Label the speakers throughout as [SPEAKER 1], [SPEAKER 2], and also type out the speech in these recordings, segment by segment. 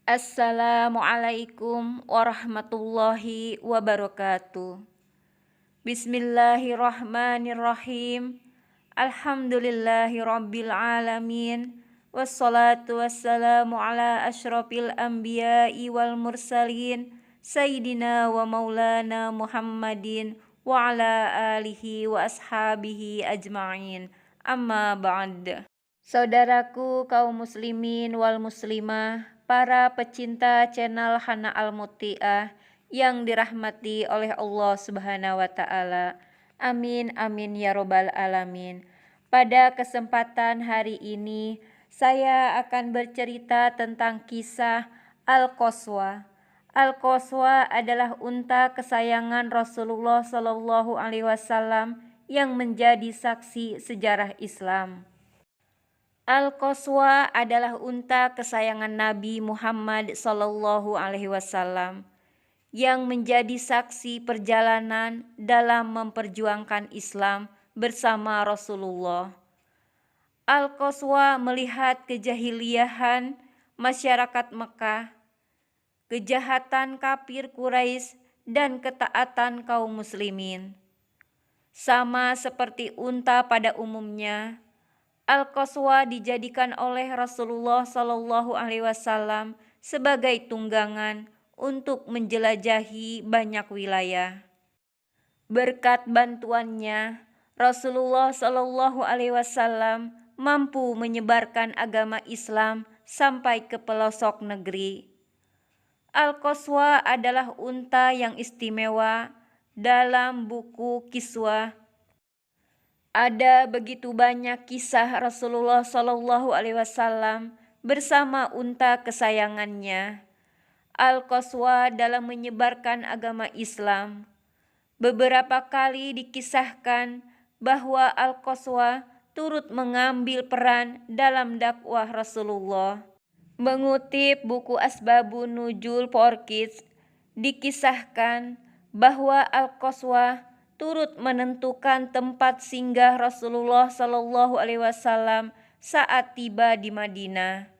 [SPEAKER 1] Assalamualaikum warahmatullahi wabarakatuh. Bismillahirrahmanirrahim. Alhamdulillahi rabbil alamin. Wassalatu wassalamu ala asyrafil anbiya'i wal mursalin Sayyidina wa maulana Muhammadin wa ala alihi wa ashabihi ajma'in. Amma ba'd. Saudaraku kaum muslimin wal muslimah, para pecinta channel Hana Al-Muti'ah yang dirahmati oleh Allah Subhanahu wa taala. Amin amin ya robbal alamin. Pada kesempatan hari ini saya akan bercerita tentang kisah Al-Qaswa. Al-Qaswa adalah unta kesayangan Rasulullah Shallallahu alaihi wasallam yang menjadi saksi sejarah Islam. Al-Qaswa adalah unta kesayangan Nabi Muhammad Sallallahu Alaihi Wasallam yang menjadi saksi perjalanan dalam memperjuangkan Islam bersama Rasulullah. Al-Qaswa melihat kejahiliahan masyarakat Mekah, kejahatan kafir Quraisy, dan ketaatan kaum muslimin. Sama seperti unta pada umumnya, Al-Qaswa dijadikan oleh Rasulullah Shallallahu alaihi wasallam sebagai tunggangan untuk menjelajahi banyak wilayah. Berkat bantuannya, Rasulullah Shallallahu alaihi wasallam mampu menyebarkan agama Islam sampai ke pelosok negeri. Al-Qaswa adalah unta yang istimewa. Dalam buku Kiswah ada begitu banyak kisah Rasulullah Shallallahu alaihi wasallam bersama unta kesayangannya, Al-Qaswa, dalam menyebarkan agama Islam. Beberapa kali dikisahkan bahwa Al-Qaswa turut mengambil peran dalam dakwah Rasulullah. Mengutip buku Asbabun Nuzul for Kids, dikisahkan bahwa Al-Qaswa turut menentukan tempat singgah Rasulullah Shallallahu alaihi wasallam saat tiba di Madinah.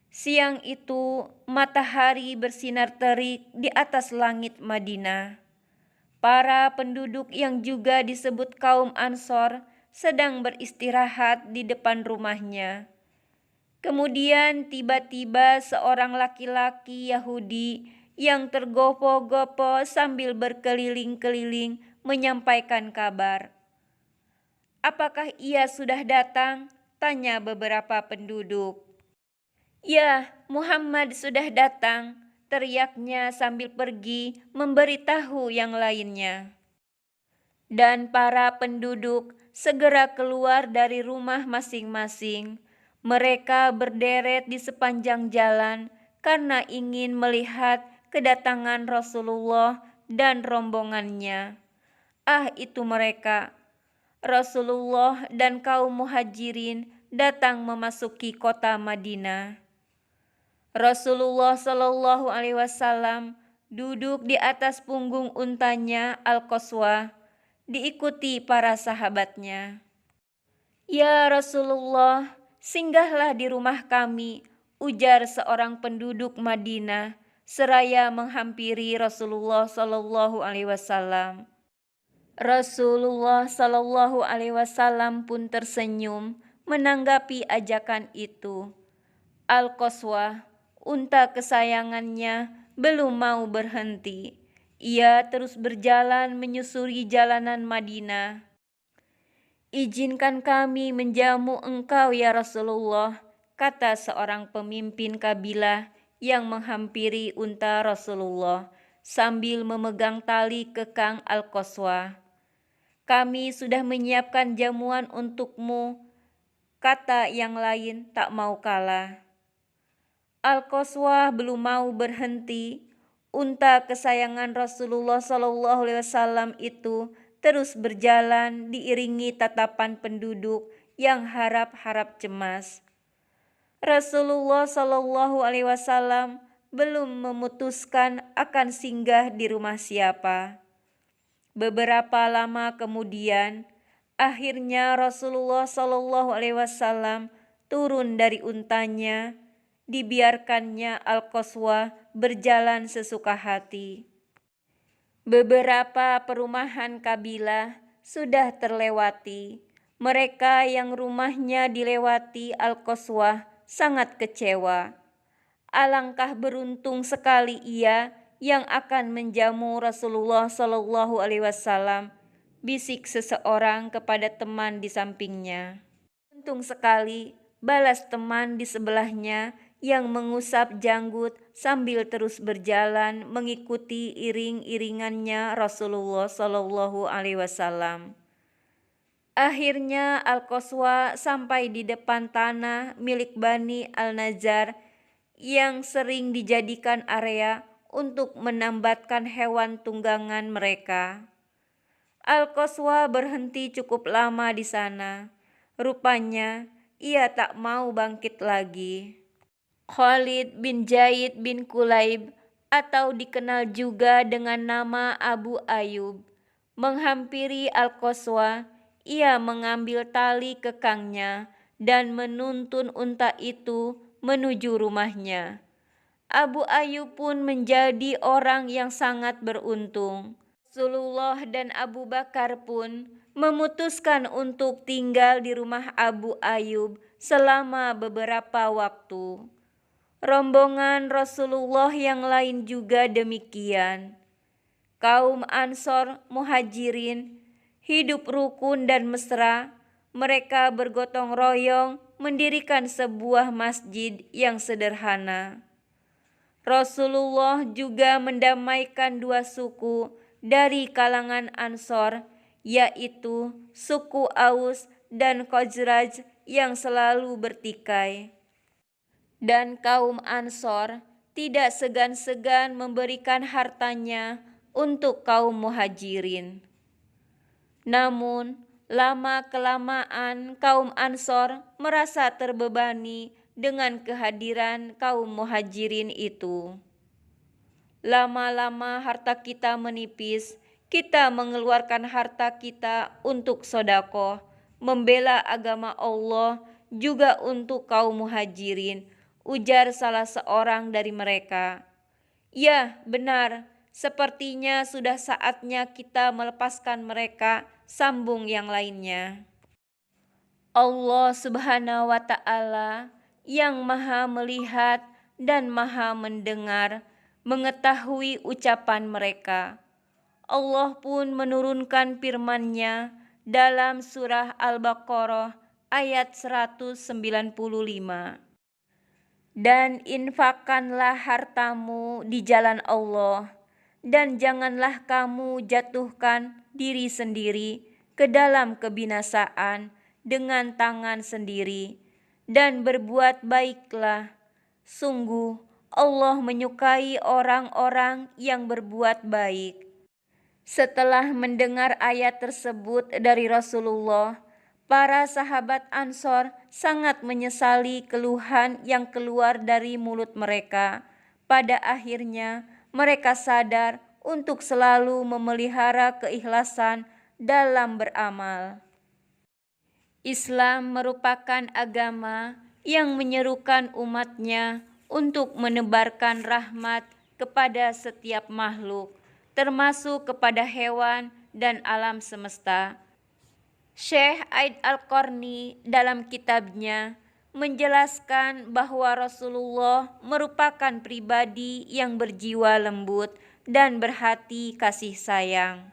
[SPEAKER 1] Siang itu matahari bersinar terik di atas langit Madinah. Para penduduk yang juga disebut kaum Ansor sedang beristirahat di depan rumahnya. Kemudian tiba-tiba seorang laki-laki Yahudi yang tergopoh-gopoh sambil berkeliling-keliling menyampaikan kabar. "Apakah ia sudah datang?" tanya beberapa penduduk. "Ya, Muhammad sudah datang," teriaknya sambil pergi memberitahu yang lainnya. Dan para penduduk segera keluar dari rumah masing-masing. Mereka berderet di sepanjang jalan karena ingin melihat kedatangan Rasulullah dan rombongannya. Itu mereka. Rasulullah dan kaum muhajirin datang memasuki kota Madinah. Rasulullah Shallallahu alaihi wasallam duduk di atas punggung untanya Al-Qaswa, diikuti para sahabatnya. "Ya Rasulullah, singgahlah di rumah kami," ujar seorang penduduk Madinah seraya menghampiri Rasulullah Shallallahu alaihi wasallam. Rasulullah Shallallahu alaihi wasallam pun tersenyum menanggapi ajakan itu. Al-Qaswa, unta kesayangannya, belum mau berhenti. Ia terus berjalan menyusuri jalanan Madinah. "Izinkan kami menjamu engkau ya Rasulullah," kata seorang pemimpin kabilah yang menghampiri unta Rasulullah sambil memegang tali kekang Al-Qaswa. "Kami sudah menyiapkan jamuan untukmu," kata yang lain tak mau kalah. Al-Qaswa belum mau berhenti. Unta kesayangan Rasulullah Shallallahu alaihi wasallam itu terus berjalan diiringi tatapan penduduk yang harap-harap cemas. Rasulullah Shallallahu alaihi wasallam belum memutuskan akan singgah di rumah siapa. Beberapa lama kemudian, akhirnya Rasulullah Shallallahu alaihi wasallam turun dari untanya. dibiarkannya Al-Qaswah berjalan sesuka hati. Beberapa perumahan kabilah sudah terlewati. Mereka yang rumahnya dilewati Al-Qaswah sangat kecewa. Alangkah beruntung sekali ia yang akan menjamu Rasulullah Shallallahu Alaihi Wasallam, bisik seseorang kepada teman di sampingnya. Untung sekali, balas teman di sebelahnya yang mengusap janggut sambil terus berjalan mengikuti iring-iringannya Rasulullah Shallallahu Alaihi Wasallam. Akhirnya Al-Qaswah sampai di depan tanah milik Bani Al-Najjar yang sering dijadikan area untuk menambatkan hewan tunggangan mereka. Al-Qaswah berhenti cukup lama di sana. Rupanya ia tak mau bangkit lagi. Khalid bin Zaid bin Kulaib atau dikenal juga dengan nama Abu Ayyub menghampiri Al-Qaswah. Ia mengambil tali kekangnya dan menuntun unta itu menuju rumahnya. Abu Ayyub pun menjadi orang yang sangat beruntung. Rasulullah dan Abu Bakar pun memutuskan untuk tinggal di rumah Abu Ayyub selama beberapa waktu. Rombongan Rasulullah yang lain juga demikian. Kaum Ansor Muhajirin hidup rukun dan mesra. Mereka bergotong royong mendirikan sebuah masjid yang sederhana. Rasulullah juga mendamaikan dua suku dari kalangan Ansor, yaitu suku Aus dan Khazraj yang selalu bertikai. Dan kaum Ansor tidak segan-segan memberikan hartanya untuk kaum Muhajirin. Namun, lama-kelamaan kaum Ansor merasa terbebani dengan kehadiran kaum Muhajirin itu. Lama-lama harta kita menipis, kita mengeluarkan harta kita untuk sedekah, membela agama Allah, juga untuk kaum Muhajirin, ujar salah seorang dari mereka. Ya, benar. Sepertinya sudah saatnya kita melepaskan mereka, sambung yang lainnya. Allah Subhanahu wa Ta'ala yang Maha Melihat dan Maha Mendengar mengetahui ucapan mereka. Allah pun menurunkan firman-Nya dalam surah Al-Baqarah ayat 195. Dan infakkanlah hartamu di jalan Allah, dan janganlah kamu jatuhkan diri sendiri ke dalam kebinasaan dengan tangan sendiri, dan berbuat baiklah. Sungguh Allah menyukai orang-orang yang berbuat baik. Setelah mendengar ayat tersebut dari Rasulullah, para sahabat Ansor sangat menyesali keluhan yang keluar dari mulut mereka. Pada akhirnya mereka sadar untuk selalu memelihara keikhlasan dalam beramal. Islam merupakan agama yang menyerukan umatnya untuk menebarkan rahmat kepada setiap makhluk, termasuk kepada hewan dan alam semesta. Syekh Aid Al-Qarni dalam kitabnya menjelaskan bahwa Rasulullah merupakan pribadi yang berjiwa lembut dan berhati kasih sayang.